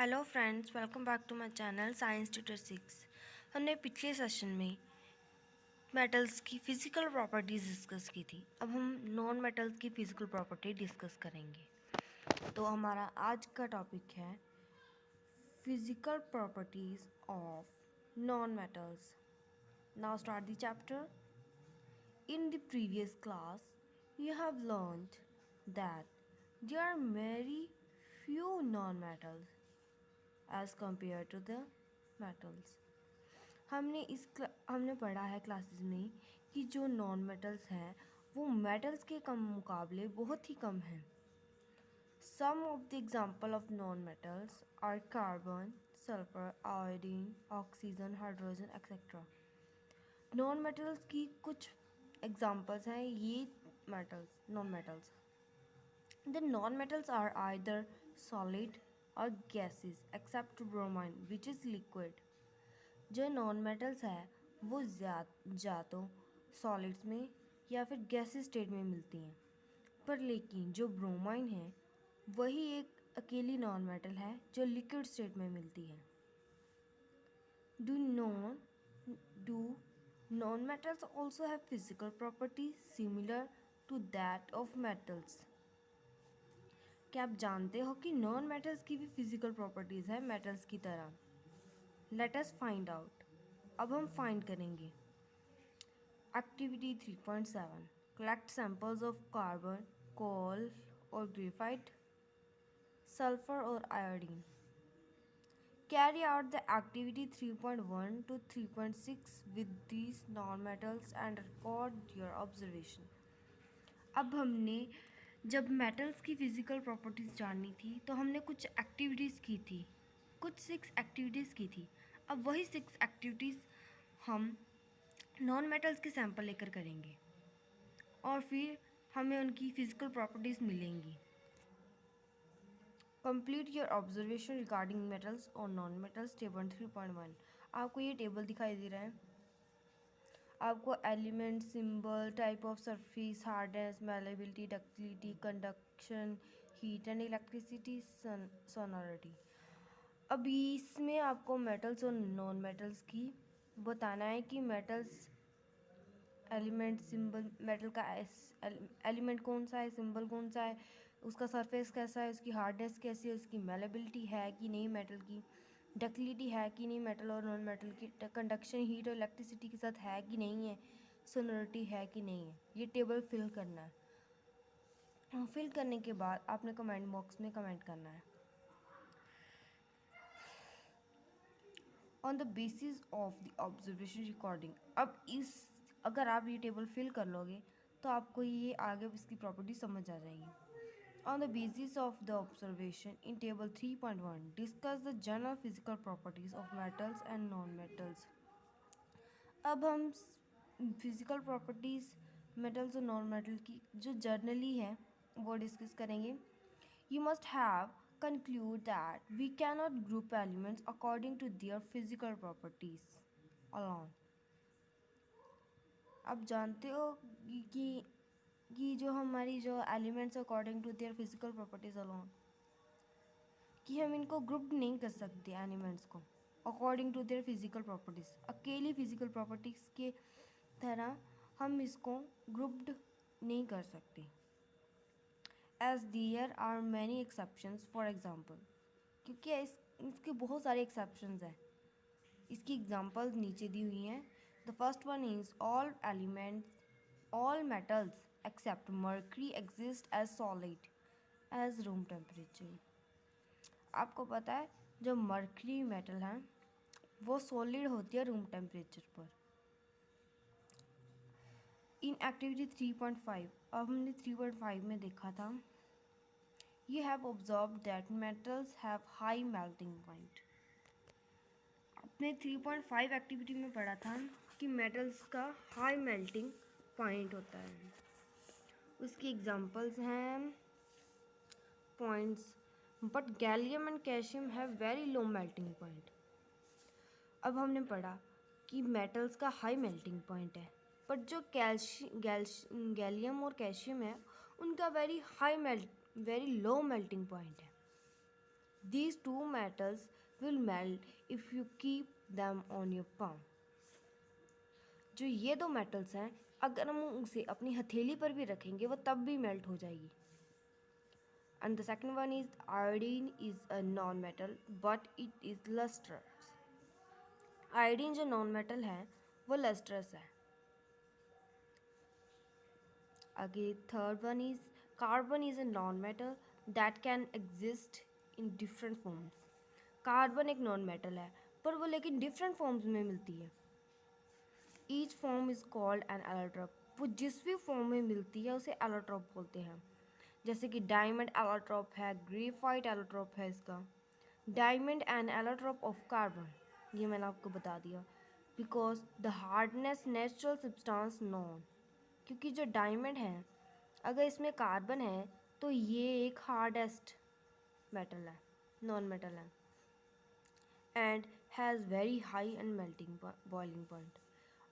Hello friends, welcome back to my channel science tutor 6। हमने पिछले session में metals की फ़िज़िकल प्रॉपर्टीज़ डिस्कस की थी। अब हम नॉन मेटल्स की फ़िज़िकल प्रॉपर्टी डिस्कस करेंगे। तो हमारा आज का टॉपिक है physical properties of non metals. Now start the chapter. In the previous class, you have learned that there are very few non-metals as compared to the metals. हमने पढ़ा है classes में कि जो नॉन मेटल्स हैं वो metals के कम मुकाबले बहुत ही कम हैं। Some of the example of non metals are carbon, sulphur, iodine, oxygen, hydrogen etcetera. Non metals की कुछ एग्जांपल्स हैं ये non metals. The non-metals are either solid or gases except bromine which is liquid. जो non metals है वो या तो solids में या फिर गैसी स्टेट में मिलती हैं, पर लेकिन जो ब्रोमाइन है वही एक अकेली नॉन मेटल है जो लिक्विड स्टेट में मिलती है। Do non metals also have physical properties similar to that of metals. क्या आप जानते हो कि नॉन मेटल्स की भी फिजिकल प्रॉपर्टीज़ है मेटल्स की तरह? Let us find out. अब हम फाइंड करेंगे। Activity 3.7 collect samples of carbon, coal और ग्रेफाइट, सल्फर और iodine. Carry out the activity 3.1 to 3.6 with these non-metals and record your observation। अब हमने जब मेटल्स की फ़िज़िकल प्रॉपर्टीज़ जाननी थी तो हमने कुछ एक्टिविटीज़ की थी, कुछ 6 एक्टिविटीज़ की थी। अब वही 6 एक्टिविटीज़ हम नॉन मेटल्स के सैंपल लेकर करेंगे और फिर हमें उनकी फ़िज़िकल प्रॉपर्टीज़ मिलेंगी। Complete your observation regarding metals और नॉन मेटल्स टेबल 3.1। आपको ये टेबल दिखाई दे रहा है। आपको element, symbol, type of surface, hardness, malleability, ductility, conduction, heat and electricity, sonority. अब इसमें आपको मेटल्स और नॉन मेटल्स की बताना है कि मेटल्स एलिमेंट, सिंबल, मेटल का एलिमेंट कौन सा है, सिंबल कौन सा है, उसका सरफेस कैसा है, उसकी हार्डनेस कैसी है, उसकी मैलेबिलिटी है कि नहीं मेटल की, डक्टिलिटी है कि नहीं मेटल और नॉन मेटल की, कंडक्शन, हीट और इलेक्ट्रिसिटी के साथ है कि नहीं है, सोनोरिटी है कि नहीं है। ये टेबल फिल करना है। फिल करने के बाद आपने कमेंट बॉक्स में कमेंट करना है। On the basis of the observation recording. अब अगर आप ये टेबल फिल कर लोगे तो आपको ये आगे इसकी प्रॉपर्टी समझ आ जाएगी। On the basis of the observation in table 3.1 discuss the general physical properties of metals and non metals. अब हम फिजिकल प्रॉपर्टीज़ मेटल्स और नॉन मेटल की जो जर्नली है वो डिस्कस करेंगे। You must have conclude that we cannot group elements according to their physical properties alone। आप जानते हो कि जो हमारी जो elements according to their physical properties alone, कि हम इनको ग्रुप नहीं कर सकते एलिमेंट्स को according to their physical properties. अकेली फिजिकल प्रॉपर्टीज़ के तरह हम इसको ग्रुप्ड नहीं कर सकते। As there are many exceptions for example, क्योंकि इसके बहुत सारे एक्सेप्शंस हैं। इसकी एग्जांपल्स नीचे दी हुई हैं। The first one is all metals except mercury exist as solid as room temperature. आपको पता है जो मर्करी मेटल है वो सॉलिड होती है रूम टेम्परेचर पर। इन एक्टिविटी 3.5 अब हमने 3.5 में देखा था, You have observed that metals have high melting point। आपने 3.5 एक्टिविटी में पढ़ा था कि मेटल्स का हाई मेल्टिंग पॉइंट होता है। उसकी एग्जांपल्स हैं points, but gallium and calcium have very low melting point. अब हमने पढ़ा कि मेटल्स का हाई मेल्टिंग पॉइंट है, बट जो गैलियम और कैल्शियम है उनका वेरी लो मेल्टिंग पॉइंट है। These two metals will melt if you keep them on your palm. जो ये दो मेटल्स हैं, अगर हम उसे अपनी हथेली पर भी रखेंगे वो तब भी मेल्ट हो जाएगी. And the second one is iodine is a non-metal but it is lustrous. Iodine जो नॉन मेटल है वो लस्ट्रस है. आगे third one is carbon is a non metal that can exist in different forms. Carbon एक non metal है पर वो लेकिन डिफरेंट फॉर्म्स में मिलती है. Each form is called an allotrope. वो जिस भी फॉर्म में मिलती है उसे एलोट्रोप बोलते हैं. जैसे कि डायमंड एलोट्रोप है, ग्रेफाइट एलोट्रोप है इसका. Diamond N allotrope of carbon, ये मैंने आपको बता दिया. Because the hardness natural substance non, क्योंकि जो डायमंड है अगर इसमें कार्बन है तो ये एक हार्डेस्ट मेटल है, नॉन मेटल है. And has very high and melting boiling point.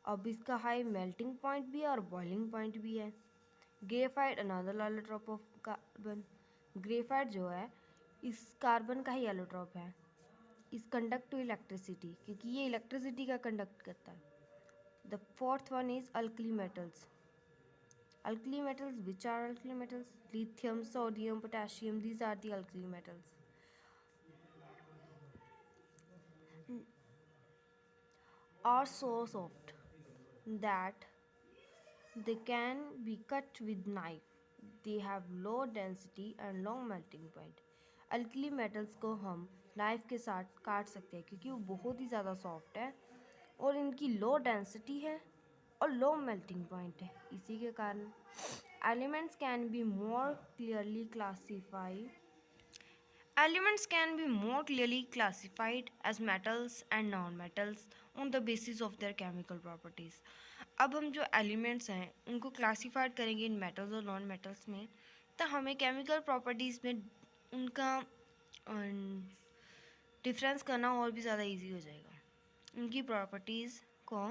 अब इसका हाई मेल्टिंग पॉइंट भी है और बॉइलिंग पॉइंट भी है. Graphite another allotrope of carbon. Graphite जो है इस कार्बन का ही एलोट्रोप है. इस कंडक्ट टू इलेक्ट्रिसिटी, क्योंकि ये इलेक्ट्रिसिटी का कंडक्ट करता है. The fourth one is alkali metals. Alkali metals, which are alkali metals? Lithium, sodium, potassium, these are the alkali metals. Are so soft that they can be cut with knife. They have low density and long melting point. Alkali metals को हम knife के साथ काट सकते हैं क्योंकि वो बहुत ही ज़्यादा सॉफ्ट है और इनकी लो डेंसिटी है और लो मेल्टिंग पॉइंट है. इसी के कारण elements can be more clearly classified. Elements can be more clearly classified as metals and non-metals on the basis of their chemical properties. अब हम जो एलिमेंट्स हैं उनको क्लासीफाइड करेंगे इन मेटल्स और नॉन मेटल्स में, तो हमें केमिकल प्रॉपर्टीज़ में उनका डिफरेंस करना और भी ज़्यादा इजी हो जाएगा. उनकी प्रॉपर्टीज़ को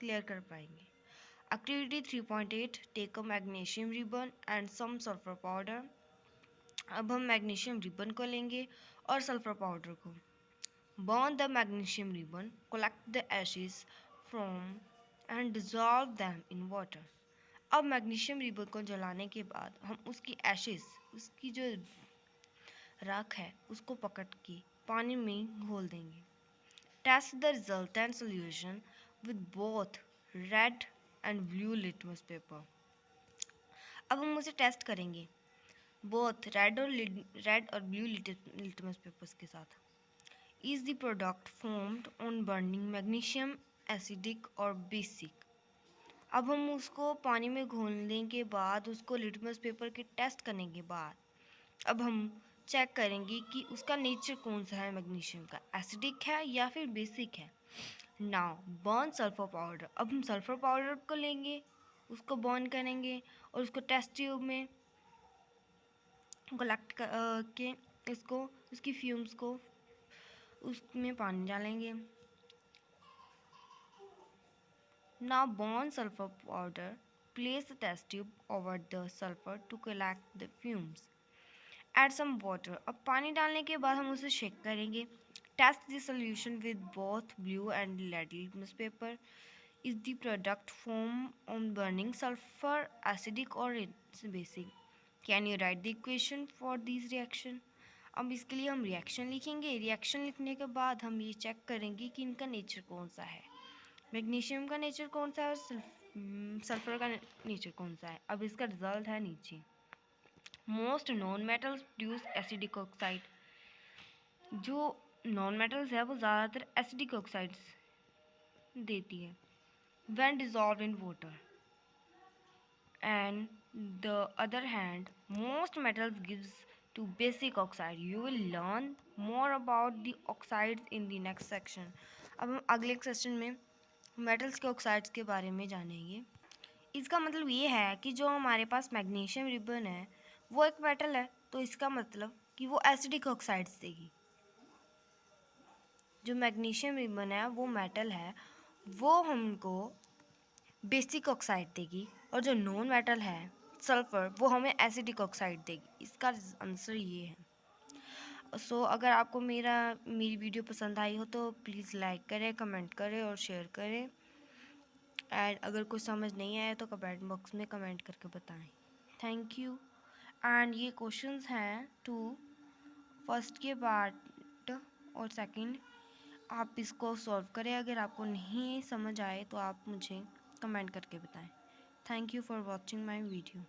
क्लियर कर पाएंगे. Activity 3.8 take a magnesium ribbon and some sulphur powder. अब हम मैग्नीशियम रिबन को लेंगे और सल्फर पाउडर को. Burn the magnesium ribbon, collect the ashes from and dissolve them in water. अब मैग्नीशियम रिबन को जलाने के बाद हम उसकी एशेज, उसकी जो राख है उसको पकड़ के पानी में घोल देंगे. Test the resultant solution with both red and blue litmus paper. अब हम उसे टेस्ट करेंगे बोथ रेड और ब्लू लिटमस पेपर्स के साथ. Is the product formed on burning magnesium acidic और बेसिक. अब हम उसको पानी में घोलने के बाद उसको लिटमस पेपर के टेस्ट करने के बाद अब हम चेक करेंगे कि उसका नेचर कौन सा है मैग्नीशियम का, एसिडिक है या फिर बेसिक है. Now burn sulphur powder. अब हम सल्फर पाउडर को लेंगे, उसको बर्न करेंगे और उसको टेस्ट ट्यूब में कलेक्ट के इसको उसकी फ्यूम्स को उसमें पानी डालेंगे. Now burn sulphur powder, place the test tube over the sulphur to collect the fumes. Add some water. अब पानी डालने के बाद हम उसे शेक करेंगे. Test the solution with both blue and red litmus paper. Is the product form on burning sulphur acidic और basic. Can you write the equation for this reaction. अब इसके लिए हम रिएक्शन लिखेंगे. रिएक्शन लिखने के बाद हम ये चेक करेंगे कि इनका नेचर कौन सा है, मैग्नीशियम का नेचर कौन सा है और सल्फर का नेचर कौन सा है. अब इसका रिजल्ट है नीचे. Most non metals produce acidic oxide. जो नॉन मेटल्स है वो ज़्यादातर एसिडिक ऑक्साइड्स देती है when dissolve in water. And the other hand, most metals gives to basic oxide. You will learn more about the oxides in the next section. अब हम अगले section में मेटल्स के ऑक्साइड्स के बारे में जानेंगे. इसका मतलब ये है कि जो हमारे पास मैग्नीशियम रिबन है वो एक मेटल है, तो इसका मतलब कि वो एसिडिक ऑक्साइड्स देगी. जो मैग्नीशियम रिबन है वो मेटल है, वो हमको बेसिक ऑक्साइड देगी और जो नॉन मेटल है सल्फर वो हमें एसिडिक ऑक्साइड देगी. इसका आंसर ये है. सो अगर आपको मेरी वीडियो पसंद आई हो तो प्लीज़ लाइक करें, कमेंट करें और शेयर करें। एंड अगर कुछ समझ नहीं आया तो कमेंट बॉक्स में कमेंट करके बताएं। Thank you. एंड ये क्वेश्चंस हैं टू फर्स्ट के पार्ट और सेकंड। आप इसको सॉल्व करें। अगर आपको नहीं समझ आए तो आप मुझे कमेंट करके बताएं। Thank you for watching my video.